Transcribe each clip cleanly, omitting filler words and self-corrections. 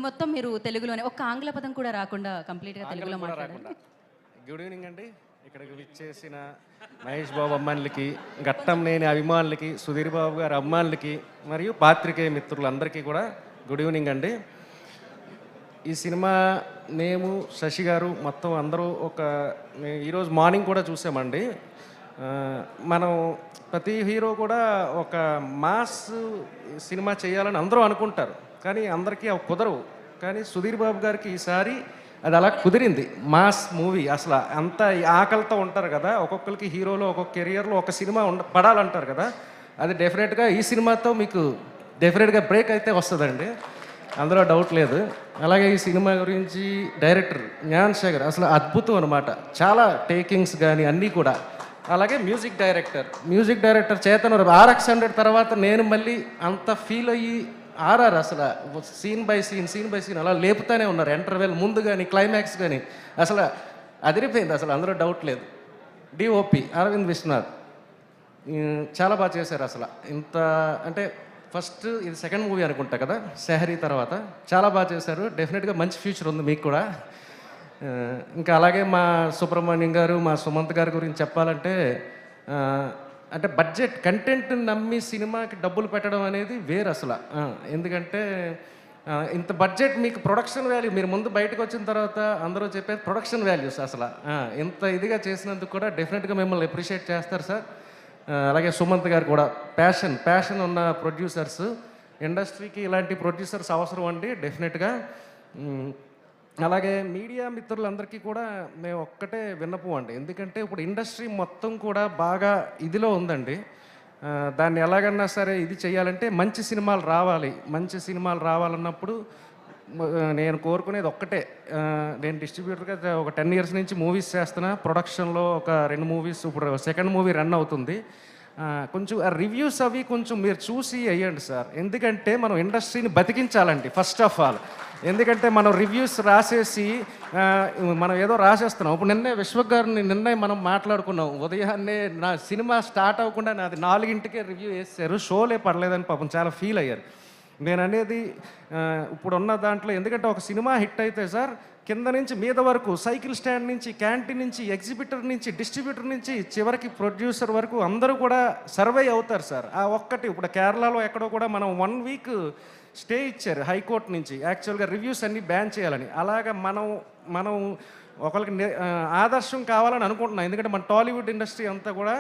మొత్తం మీరు తెలుగులోనే ఒక్క ఆంగ్ల పదం కూడా రాకుండా కంప్లీట్‌గా తెలుగులో మాట్లాడారు. గుడ్ ఈవినింగ్ అండి. ఇక్కడికి విచ్చేసిన మహేష్ బాబు అభిమానులకి, ఘట్టంనేని అభిమానులకి, సుధీర్ బాబు గారి అభిమానులకి మరియు పాత్రికేయ మిత్రులందరికీ కూడా గుడ్ ఈవినింగ్ అండి. ఈ సినిమా నేను శశి గారు మొత్తం అందరూ ఈరోజు మార్నింగ్ కూడా చూసామండి. మనం ప్రతి హీరో కూడా ఒక మాస్ సినిమా చేయాలని అందరూ అనుకుంటారు, కానీ అందరికీ అవి కుదరవు. కానీ సుధీర్ బాబు గారికి ఈసారి అది అలా కుదిరింది. మాస్ మూవీ అసలు అంత ఆకలితో ఉంటారు కదా, ఒక్కొక్కరికి హీరోలో ఒక్కొక్క కెరియర్లో ఒక సినిమా పడాలంటారు కదా, అది డెఫినెట్గా ఈ సినిమాతో మీకు డెఫినెట్గా బ్రేక్ అయితే వస్తుందండి, అందులో డౌట్ లేదు. అలాగే ఈ సినిమా గురించి డైరెక్టర్ జ్ఞాన్ శేఖర్ అసలు అద్భుతం అనమాట, చాలా టేకింగ్స్ కానీ అన్నీ కూడా. అలాగే మ్యూజిక్ డైరెక్టర్ చేతన్ RX-100 తర్వాత నేను మళ్ళీ అంత ఫీల్ అయ్యి అసలు సీన్ బై సీన్ అలా లేపుతానే ఉన్నారు. ఇంటర్వెల్ ముందు కానీ క్లైమాక్స్ కానీ అసలు అదిరిపోయింది, అసలు అందులో డౌట్ లేదు. DOP అరవింద్ విశ్వనాథ్ చాలా బాగా చేశారు. అసలు ఇంత అంటే ఫస్ట్ ఇది సెకండ్ మూవీ అనుకుంటా కదా సెహరీ తర్వాత, చాలా బాగా చేశారు. డెఫినెట్గా మంచి ఫ్యూచర్ ఉంది మీకు కూడా. ఇంకా అలాగే మా సుబ్రహ్మణ్యం గారు, మా సుమంత్ గారి గురించి చెప్పాలంటే, అంటే బడ్జెట్ కంటెంట్ నమ్మి సినిమాకి డబ్బులు పెట్టడం అనేది వేరు అసలు. ఎందుకంటే ఇంత బడ్జెట్ మీకు ప్రొడక్షన్ వాల్యూ, మీరు ముందు బయటకు వచ్చిన తర్వాత అందరూ చెప్పేది ప్రొడక్షన్ వాల్యూస్. అసలు ఇంత ఇదిగా చేసినందుకు కూడా డెఫినెట్గా మిమ్మల్ని అప్రిషియేట్ చేస్తారు సార్. అలాగే సుమంత్ గారు కూడా ప్యాషన్ ఉన్న ప్రొడ్యూసర్స్, ఇండస్ట్రీకి ఇలాంటి ప్రొడ్యూసర్స్ అవసరం అండి డెఫినెట్గా. అలాగే మీడియా మిత్రులందరికీ కూడా మేము ఒక్కటే విన్నపం అండి, ఎందుకంటే ఇప్పుడు ఇండస్ట్రీ మొత్తం కూడా బాగా ఇదిలో ఉందండి. దాన్ని ఎలాగన్నా సరే ఇది చేయాలంటే మంచి సినిమాలు రావాలన్నప్పుడు నేను కోరుకునేది ఒక్కటే. నేను డిస్ట్రిబ్యూటర్గా ఒక 10 years నుంచి మూవీస్ చేస్తున్నా, ప్రొడక్షన్లో ఒక 2 మూవీస్, ఇప్పుడు సెకండ్ మూవీ రన్ అవుతుంది. కొంచెం ఆ రివ్యూస్ అవి కొంచెం మీరు చూసి వేయండి సార్, ఎందుకంటే మనం ఇండస్ట్రీని బతికించాలండి ఫస్ట్ ఆఫ్ ఆల్. ఎందుకంటే మనం రివ్యూస్ రాసేసి మనం ఏదో రాసేస్తున్నాం. ఇప్పుడు విశ్వక్ గారిని మనం మాట్లాడుకున్నాం, ఉదయాన్నే నా సినిమా స్టార్ట్ అవ్వకుండా నాది 4 రివ్యూ వేసారు, షోలే పడలేదని పాపం చాలా ఫీల్ అయ్యారు. నేను అనేది ఇప్పుడున్న దాంట్లో, ఎందుకంటే ఒక సినిమా హిట్ అయితే సార్ కింద నుంచి మీద వరకు, సైకిల్ స్టాండ్ నుంచి, క్యాంటీన్ నుంచి, ఎగ్జిబిటర్ నుంచి, డిస్ట్రిబ్యూటర్ నుంచి చివరికి ప్రొడ్యూసర్ వరకు అందరూ కూడా సర్వే అవుతారు సార్. ఆ ఒక్కటి ఇప్పుడు కేరళలో ఎక్కడో కూడా మనం 1 week స్టే ఇచ్చారు హైకోర్టు నుంచి, యాక్చువల్గా రివ్యూస్ అన్నీ బ్యాన్ చేయాలని. అలాగా మనం ఒకరికి ఆదర్శం కావాలని అనుకుంటున్నాం, ఎందుకంటే మన టాలీవుడ్ ఇండస్ట్రీ అంతా కూడా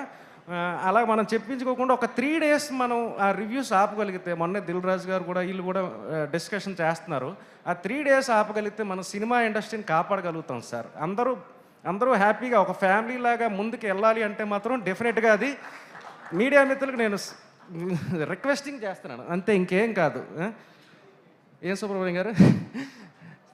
అలా మనం చెప్పించుకోకుండా ఒక 3 days మనం ఆ రివ్యూస్ ఆపగలిగితే, మొన్నే దిల్ రాజు గారు కూడా వీళ్ళు కూడా డిస్కషన్ చేస్తున్నారు, ఆ 3 days ఆపగలిగితే మన సినిమా ఇండస్ట్రీని కాపాడగలుగుతాం సార్. అందరూ హ్యాపీగా ఒక ఫ్యామిలీ లాగా ముందుకు వెళ్ళాలి అంటే మాత్రం డెఫినెట్గా అది మీడియా మిత్రులకు నేను రిక్వెస్టింగ్ చేస్తున్నాను, అంతే, ఇంకేం కాదు. ఏం సుబ్రహ్మణ్యం గారు,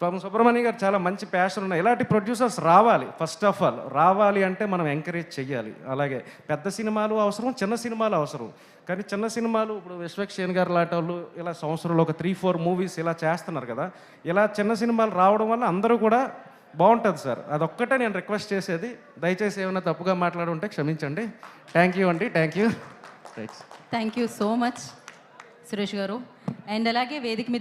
పాపం సుబ్రహ్మణ్యం గారు చాలా మంచి ప్యాషన్ ఉన్నాయి. ఇలాంటి ప్రొడ్యూసర్స్ రావాలి. ఫస్ట్ ఆఫ్ ఆల్ రావాలి అంటే మనం ఎంకరేజ్ చెయ్యాలి. అలాగే పెద్ద సినిమాలు అవసరం, చిన్న సినిమాలు అవసరం. కానీ చిన్న సినిమాలు ఇప్పుడు విశ్వక్సేన్ గారు లాంటి వాళ్ళు ఇలా సంవత్సరంలో ఒక 3-4 మూవీస్ ఇలా చేస్తున్నారు కదా, ఇలా చిన్న సినిమాలు రావడం వల్ల అందరూ కూడా బాగుంటుంది సార్. అదొక్కటే నేను రిక్వెస్ట్ చేసేది. దయచేసి ఏమైనా తప్పుగా మాట్లాడుంటే క్షమించండి. థ్యాంక్ యూ అండి, thank you so much Suresh గారు. అండ్ అలాగే వేదిక మీద